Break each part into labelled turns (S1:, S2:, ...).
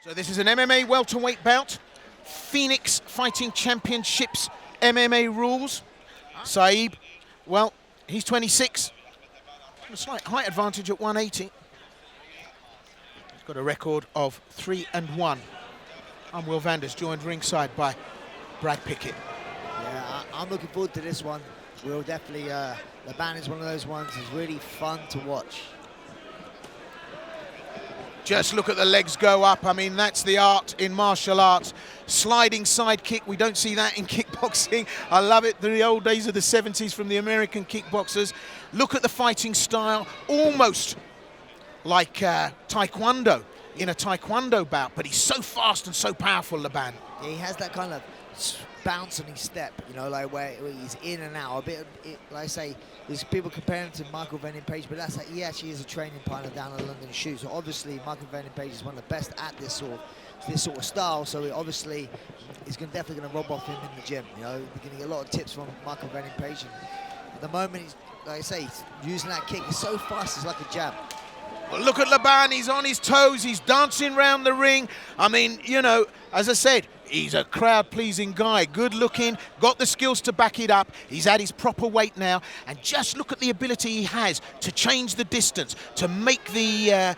S1: So this is an MMA welterweight bout. Phoenix Fighting Championships MMA rules. Saeb, well, he's 26. A slight height advantage at 180. He's got a record of 3-1. I'm Will Vanders, joined ringside by Brad Pickett.
S2: Yeah, I'm looking forward to this one. Will, definitely, Labban is one of those ones that's really fun to watch.
S1: Just look at the legs go up. I mean, that's the art in martial arts. Sliding side kick, we don't see that in kickboxing. I love it, the old days of the 70s from the American kickboxers. Look at the fighting style, almost like taekwondo, in a taekwondo bout, but he's so fast and so powerful, Labban.
S2: Yeah, he has that kind of bounce on his step, you know, like where he's in and out. A bit, like I say, there's people comparing him to Michael Venom Page, but that's like, he actually is a training partner down at London Shoe. So obviously, Michael Venom Page is one of the best at this sort of style. So obviously, he's definitely going to rob off him in the gym. You know, we're going to get a lot of tips from Michael Venom Page. And at the moment, he's, like I say, he's using that kick. It's so fast, it's like a jab.
S1: Well, look at Labban, he's on his toes, he's dancing around the ring. I mean, you know, as I said, he's a crowd-pleasing guy, good looking, got the skills to back it up. He's at his proper weight now, and just look at the ability he has to change the distance, to make the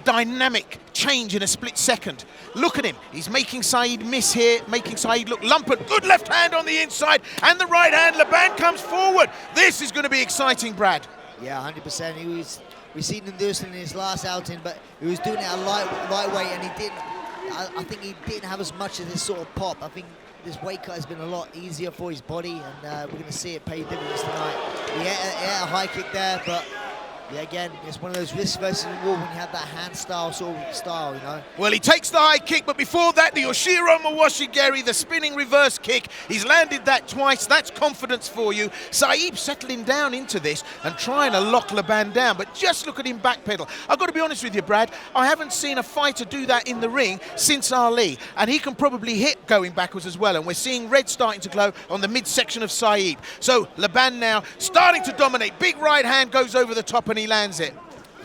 S1: dynamic change in a split second. Look at him, he's making Saeb miss here, making Saeb look lumped. Good left hand on the inside, and the right hand. Labban comes forward. This is going to be exciting, Brad.
S2: Yeah, 100%. We've seen him do this in his last outing, but he was doing it at lightweight, and he didn't. I think he didn't have as much of this sort of pop. I think this weight cut has been a lot easier for his body, and we're going to see it pay dividends tonight. He had a high kick there, but yeah, again, it's one of those wrist versus wall when you have that hand style sort of style, you know.
S1: Well, he takes the high kick, but before that, the Yoshiro Mawashigeri, the spinning reverse kick. He's landed that twice. That's confidence for you. Saeb settling down into this and trying to lock Labban down, but just look at him backpedal. I've got to be honest with you, Brad. I haven't seen a fighter do that in the ring since Ali, and he can probably hit going backwards as well, and we're seeing red starting to glow on the midsection of Saeb. So Labban now starting to dominate. Big right hand goes over the top, and he lands it.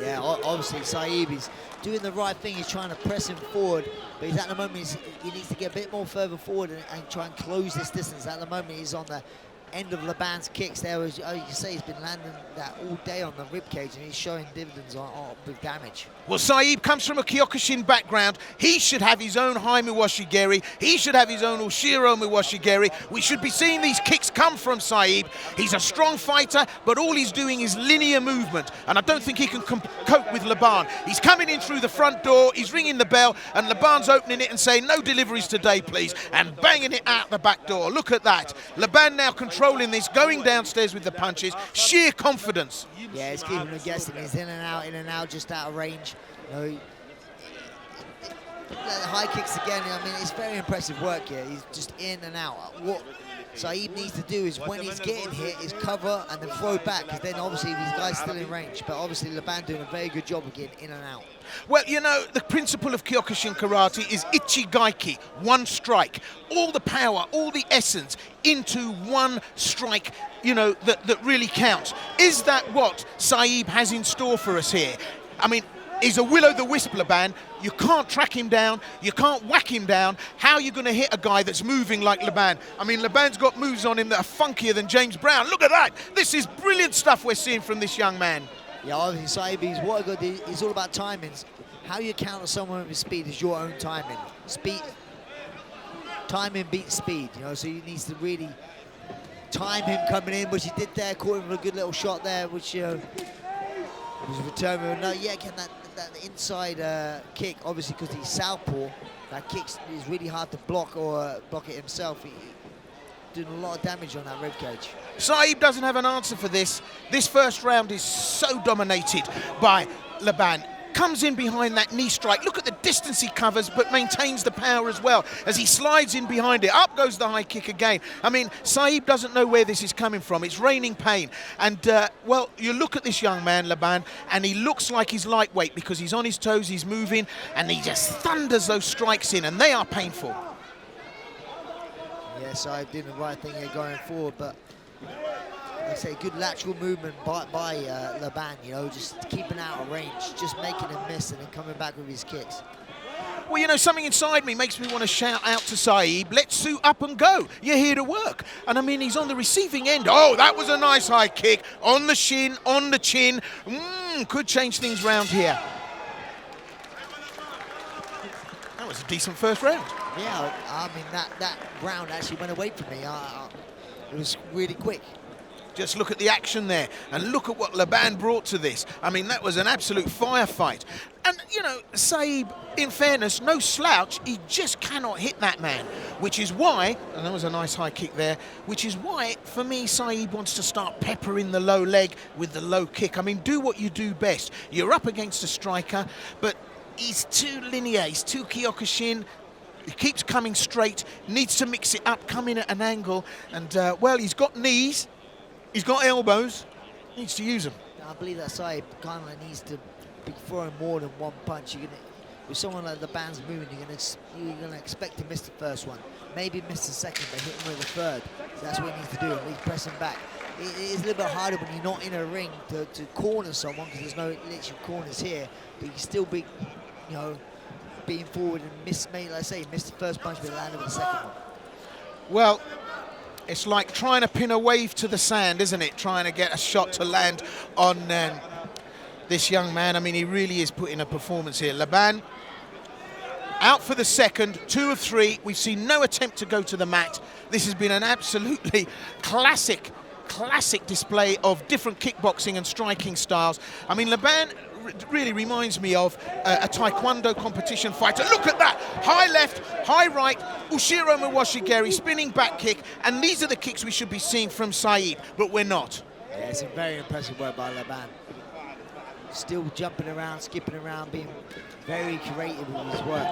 S2: Yeah, obviously Saeb is doing the right thing. He's trying to press him forward, but he's at the moment he needs to get a bit more further forward and try and close this distance. At the moment he's on the end of Labban's kicks there. As you say, he's been landing that all day on the ribcage, and he's showing dividends with damage.
S1: Well, Saeb comes from a Kyokushin background. He should have his own high Miwashigeri. He should have his own Ushiro Miwashigeri. We should be seeing these kicks come from Saeb. He's a strong fighter, but all he's doing is linear movement, and I don't think he can cope with Labban. He's coming in through the front door, he's ringing the bell, and Labban's opening it and saying, no deliveries today, please, and banging it out the back door. Look at that. Labban now controlling this, going downstairs with the punches. Sheer confidence.
S2: Yeah, it's keeping him guessing. He's in and out, just out of range. You know, the high kicks again. I mean, it's very impressive work here. He's just in and out. What Saeb needs to do is, when he's getting hit, is cover and then throw back, because then obviously these guys still in range. But obviously Labban doing a very good job of getting in and out.
S1: Well, you know, the principle of Kyokushin karate is ichigaiki, one strike. All the power, all the essence into one strike, you know, that really counts. Is that what Saeb has in store for us here? I mean, he's a will-o'-the-wisp, Labban. You can't track him down, you can't whack him down. How are you going to hit a guy that's moving like Labban? I mean, Labban's got moves on him that are funkier than James Brown. Look at that! This is brilliant stuff we're seeing from this young man.
S2: Yeah, obviously Saeb, it's all about timings. How you counter someone with speed is your own timing. Timing beats speed, you know, so he needs to really time him coming in, which he did there, caught him with a good little shot there, which, you know, was a return. No, yeah, again, that inside kick, obviously because he's southpaw, that kick is really hard to block or block it himself. He doing a lot of damage on that ribcage.
S1: Saeb doesn't have an answer for this. This first round is so dominated by Labban. Comes in behind that knee strike. Look at the distance he covers, but maintains the power as well as he slides in behind it. Up goes the high kick again. I mean, Saeb doesn't know where this is coming from. It's raining pain. And, well, you look at this young man, Labban, and he looks like he's lightweight because he's on his toes, he's moving, and he just thunders those strikes in, and they are painful.
S2: Yeah, Saeb doing the right thing here going forward, but like I say, good lateral movement by Labban, you know, just keeping out of range, just making him miss and then coming back with his kicks.
S1: Well, you know, something inside me makes me want to shout out to Saeb, let's suit up and go. You're here to work. And I mean, he's on the receiving end. Oh, that was a nice high kick. On the shin, on the chin. Could change things round here. That was a decent first round.
S2: Yeah, I mean, that round actually went away from me. It was really quick.
S1: Just look at the action there, and look at what Labban brought to this. I mean, that was an absolute firefight. And, you know, Saeb, in fairness, no slouch, he just cannot hit that man, which is why, and that was a nice high kick there, which is why, for me, Saeb wants to start peppering the low leg with the low kick. I mean, do what you do best. You're up against a striker, but he's too linear, he's too Kyokushin. He keeps coming straight, needs to mix it up, come in at an angle, and, well, he's got knees. He's got elbows, needs to use them.
S2: I believe that Saeb kind of needs to be throwing more than one punch. With someone like Labban's moving, you're gonna expect to miss the first one, maybe miss the second, but hit him with the third. So that's what he needs to do. He's pressing back. It is a little bit harder when you're not in a ring to corner someone, because there's no literal corners here. But you can still be, you know, being forward and miss the first punch, but landed with the second one.
S1: Well, it's like trying to pin a wave to the sand, isn't it? Trying to get a shot to land on this young man. I mean, he really is putting a performance here. Labban out for the second, 2 of 3. We've seen no attempt to go to the mat. This has been an absolutely classic display of different kickboxing and striking styles. I mean, Labban really reminds me of a taekwondo competition fighter. Look at that, high left, high right, Ushiro Mawashigeri, spinning back kick, and these are the kicks we should be seeing from Saeb, but we're not.
S2: Yeah, it's a very impressive work by Labban. Still jumping around, skipping around, being very creative with his work.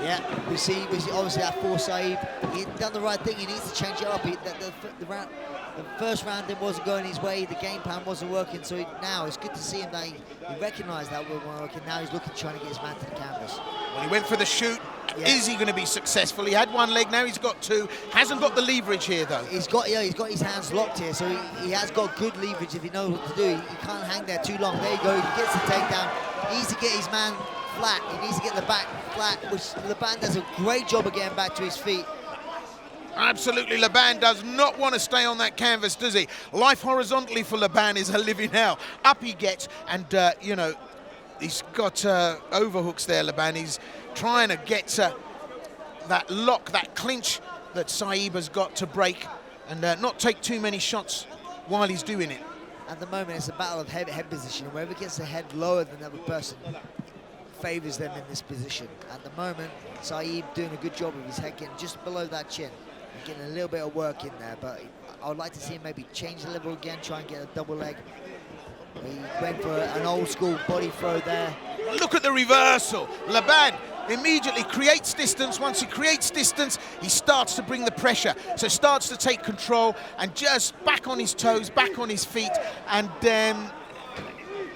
S2: Yeah, we see obviously that for Saeb, he's done the right thing. He needs to change it up. The first round it wasn't going his way, the game plan wasn't working, so now it's good to see him that he recognised that wasn't working. Now he's trying to get his man to the canvas.
S1: Well, he went for the shoot. Yeah. Is he going to be successful? He had one leg, now he's got two. Hasn't got the leverage here, though.
S2: He's got his hands locked here, so he has got good leverage if he knows what to do. He can't hang there too long. There you go, he gets the takedown. He needs to get his man flat. He needs to get the back flat, which Labban does a great job of getting back to his feet.
S1: Absolutely, Labban does not want to stay on that canvas, does he? Life horizontally for Labban is a living hell. Up he gets, and, you know, he's got overhooks there, Labban. He's trying to get that lock, that clinch that Saeb has got to break, and not take too many shots while he's doing it.
S2: At the moment, it's a battle of head position. Whoever gets the head lower than the other person favours them in this position. At the moment, Saeb doing a good job of his head getting just below that chin. Getting a little bit of work in there, but I would like to see him maybe change the level again, try and get a double leg. He went for an old school body throw there.
S1: Look at the reversal. Labban immediately creates distance. Once he creates distance, he starts to bring the pressure. So starts to take control and just back on his toes, back on his feet, and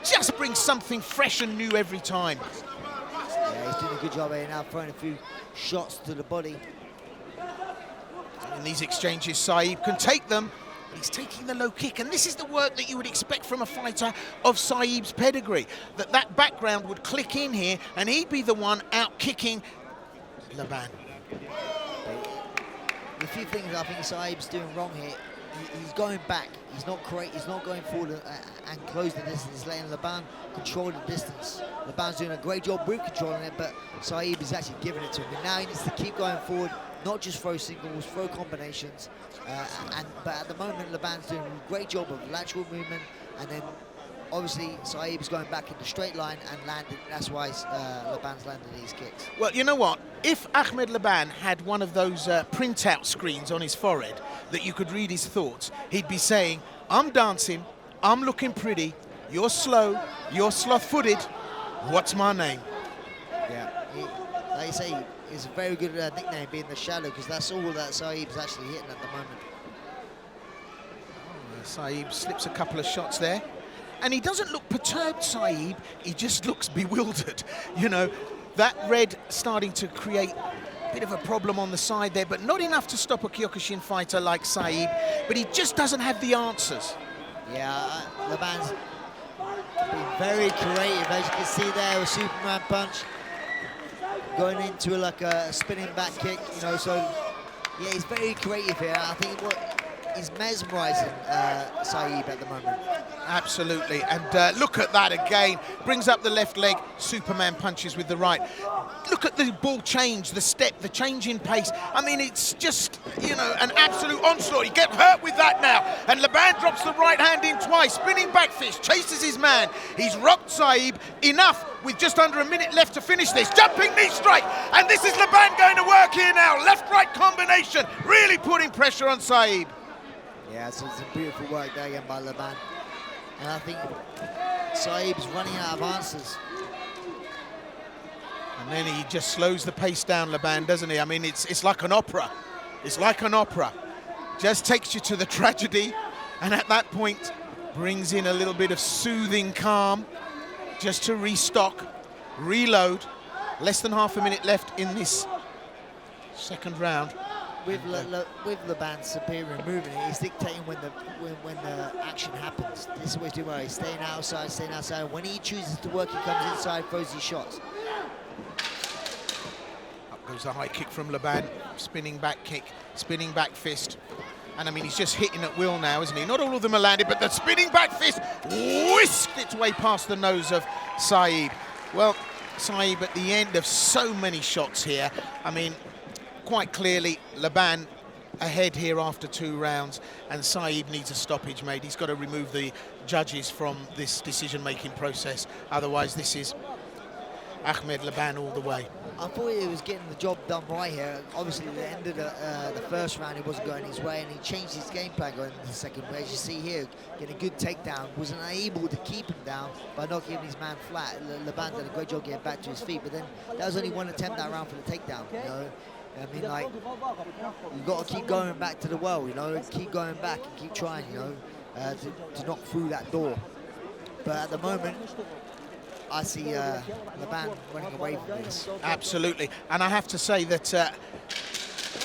S1: just brings something fresh and new every time.
S2: Yeah, he's doing a good job here now, throwing a few shots to the body.
S1: In these exchanges, Saeb can take them, but he's taking the low kick, and this is the work that you would expect from a fighter of Saeb's pedigree, that background would click in here, and he'd be the one out kicking Labban.
S2: The few things I think Saeb's doing wrong here, he's going back. He's not going forward and close the distance. He's letting Labban control the distance. Labban's doing a great job with controlling it, but Saeb is actually giving it to him. And now he needs to keep going forward, not just throw singles, throw combinations. But at the moment, Labban's doing a great job of lateral movement, and then obviously Saeb's going back in the straight line and landed. That's why Labban's landed these kicks.
S1: Well, you know what? If Ahmed Labban had one of those printout screens on his forehead that you could read his thoughts, he'd be saying, I'm dancing, I'm looking pretty, you're slow, you're sloth-footed, what's my name?
S2: Yeah, like you say, it's a very good nickname, being the shadow, because that's all that Saeb's actually hitting at the moment.
S1: Saeb slips a couple of shots there. And he doesn't look perturbed, Saeb, he just looks bewildered. You know, that red starting to create a bit of a problem on the side there, but not enough to stop a Kyokushin fighter like Saeb, but he just doesn't have the answers.
S2: Yeah, Labban's been very creative, as you can see there, with Superman punch. going into like a spinning back kick, you know, so yeah, he's very creative here. I think he's mesmerizing Saeb at the moment.
S1: Absolutely, and look at that again. Brings up the left leg, Superman punches with the right. Look at the ball change, the step, the change in pace. I mean, it's just, you know, an absolute onslaught. He gets hurt with that now, and Labban drops the right hand in twice, spinning back fist, chases his man. He's rocked Saeb enough with just under a minute left to finish this. Jumping knee strike, and this is Labban going to work here now. Left-right combination, really putting pressure on Saeb.
S2: Yeah, so it's a beautiful work there again by Labban. And I think Saeb's running out of answers.
S1: And then he just slows the pace down, Labban, doesn't he? I mean, it's like an opera. It's like an opera. Just takes you to the tragedy, and at that point, brings in a little bit of soothing calm, just to restock, reload. Less than half a minute left in this second round.
S2: With Labban's superior movement, he's dictating when the action happens. This is what he's doing well. He's staying outside. When he chooses to work, he comes inside, throws his shots.
S1: Up goes the high kick from Labban, spinning back kick, spinning back fist. And I mean, he's just hitting at will now, isn't he? Not all of them are landed, but the spinning back fist whisked its way past the nose of Saeb. Well, Saeb at the end of so many shots here. I mean, quite clearly, Labban ahead here after 2 rounds, and Saeb needs a stoppage made. He's got to remove the judges from this decision-making process. Otherwise, this is Ahmed Labban all the way.
S2: I thought he was getting the job done right here. Obviously, at the end of the first round, he wasn't going his way, and he changed his game plan going into the second. But as you see here, getting a good takedown, wasn't able to keep him down by not giving his man flat. Labban did a great job getting back to his feet, but then that was only one attempt that round for the takedown, you know. I mean, like, you've got to keep going back to the well, you know, keep going back and keep trying, you know, to knock through that door. But at the moment, I see Labban running away from this.
S1: Absolutely, and I have to say that,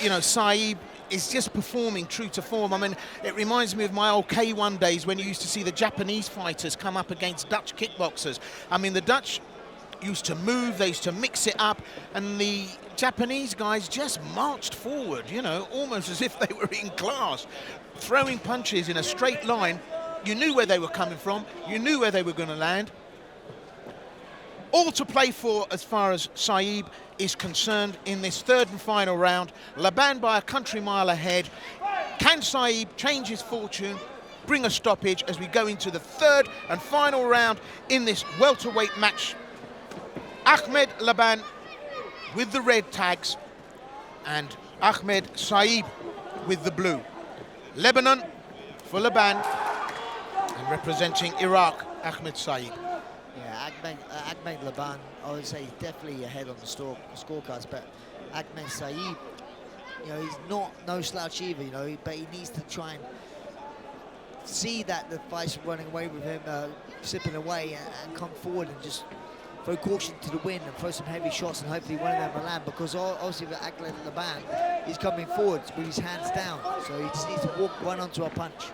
S1: you know, Saeb is just performing true to form. I mean, it reminds me of my old K1 days when you used to see the Japanese fighters come up against Dutch kickboxers. I mean, the Dutch used to move, they used to mix it up, and the Japanese guys just marched forward, you know, almost as if they were in class, throwing punches in a straight line. You knew where they were coming from, you knew where they were going to land. All to play for as far as Saeb is concerned in this third and final round. Labban by a country mile ahead. Can Saeb change his fortune, bring a stoppage as we go into the third and final round in this welterweight match? Ahmed Labban with the red tags and Ahmed Saeb with the blue. Lebanon for Labban, and representing Iraq, Ahmed Saeb.
S2: Yeah, Ahmed Labban, I would say, definitely ahead on the scorecards, but Ahmed Saeb, you know, he's no slouch either, you know, but he needs to try and see that the fight's running away with him, slipping away, and come forward and just throw caution to the wind and throw some heavy shots, and hopefully one of them will land, because obviously with Ahmed Labban, he's coming forward with his hands down, so he just needs to walk one onto a punch.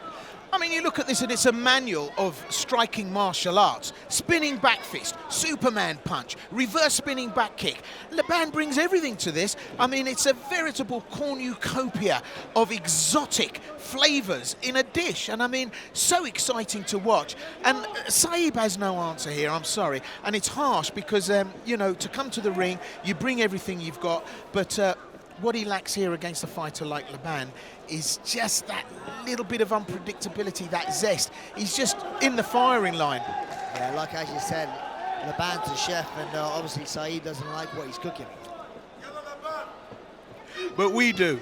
S1: I mean, you look at this and it's a manual of striking martial arts. Spinning back fist, Superman punch, reverse spinning back kick. Labban brings everything to this. I mean, it's a veritable cornucopia of exotic flavors in a dish. And I mean, so exciting to watch. And Saeb has no answer here, I'm sorry. And it's harsh because, you know, to come to the ring, you bring everything you've got, but what he lacks here against a fighter like Labban is just that little bit of unpredictability, that zest. He's just in the firing line.
S2: Yeah, like as you said, Labban's a chef, and obviously Saeb doesn't like what he's cooking.
S1: But we do.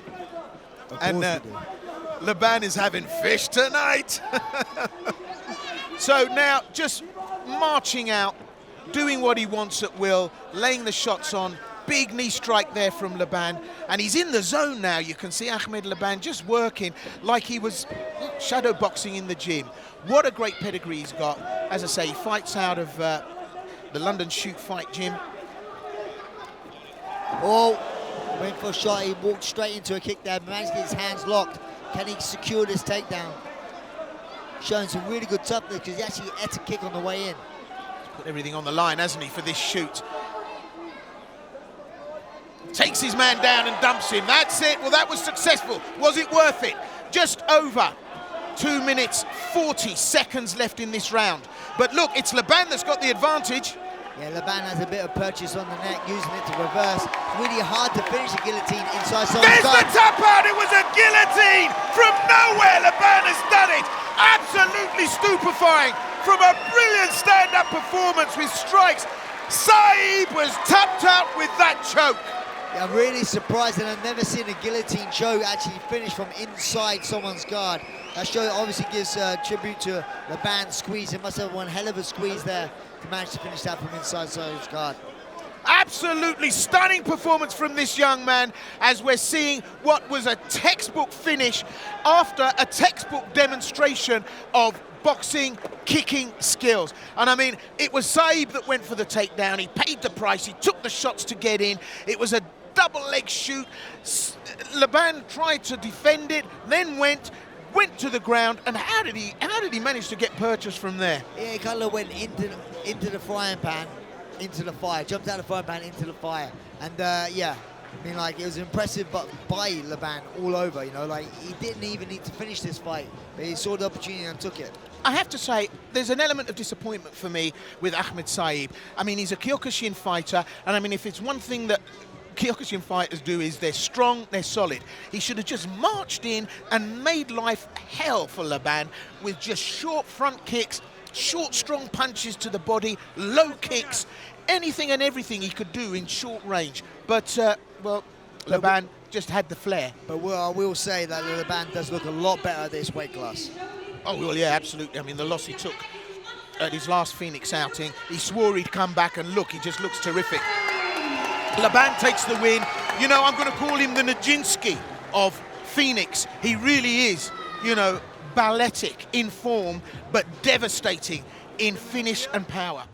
S1: And
S2: we do.
S1: Labban is having fish tonight. So now just marching out, doing what he wants at will, laying the shots on. Big knee strike there from Labban, and he's in the zone now. You can see Ahmed Labban just working like he was shadow boxing in the gym. What a great pedigree he's got. As I say, he fights out of the London Shoot Fight Gym.
S2: Oh, went for a shot, he walked straight into a kick there, managed to get his hands locked. Can he secure this takedown? Showing some really good toughness, because he actually ate a kick on the way in.
S1: He's put everything on the line, hasn't he, for this shoot? Takes his man down and dumps him. That's it. Well, that was successful. Was it worth it? Just over 2 minutes, 40 seconds left in this round. But look, it's Labban that's got the advantage.
S2: Yeah, Labban has a bit of purchase on the neck, using it to reverse. It's really hard to finish a guillotine inside someone's
S1: There's
S2: guard.
S1: the tap out. It was a guillotine from nowhere. Labban has done it. Absolutely stupefying from a brilliant stand-up performance with strikes. Saeb was tapped out with that choke.
S2: Yeah, I'm really surprised, and I've never seen a guillotine choke actually finish from inside someone's guard. That show obviously gives tribute to Labban's squeeze. It must have one hell of a squeeze there to manage to finish that from inside someone's guard.
S1: Absolutely stunning performance from this young man, as we're seeing what was a textbook finish after a textbook demonstration of boxing, kicking skills. And I mean, it was Saeb that went for the takedown. He paid the price. He took the shots to get in. It was a double leg shoot. Labban tried to defend it, then went to the ground. And how did he manage to get purchase from there?
S2: Yeah, he kind of went into the frying pan, into the fire, jumped out of the frying pan into the fire. And yeah, I mean, like, it was impressive, but by Labban all over, you know, like, he didn't even need to finish this fight, but he saw the opportunity and took it.
S1: I have to say, there's an element of disappointment for me with Ahmed Saeb. I mean, he's a Kyokushin fighter, and I mean, if it's one thing that Kyokushin fighters do is they're strong, they're solid. He should have just marched in and made life hell for Labban with just short front kicks, short, strong punches to the body, low kicks, anything and everything he could do in short range. But, well, Labban just had the flair.
S2: But I will say that Labban does look a lot better at this weight class.
S1: Oh, well, yeah, absolutely. I mean, the loss he took at his last Phoenix outing, he swore he'd come back, and look, he just looks terrific. Labban takes the win. You know, I'm going to call him the Nijinsky of Phoenix. He really is, you know, balletic in form, but devastating in finish and power.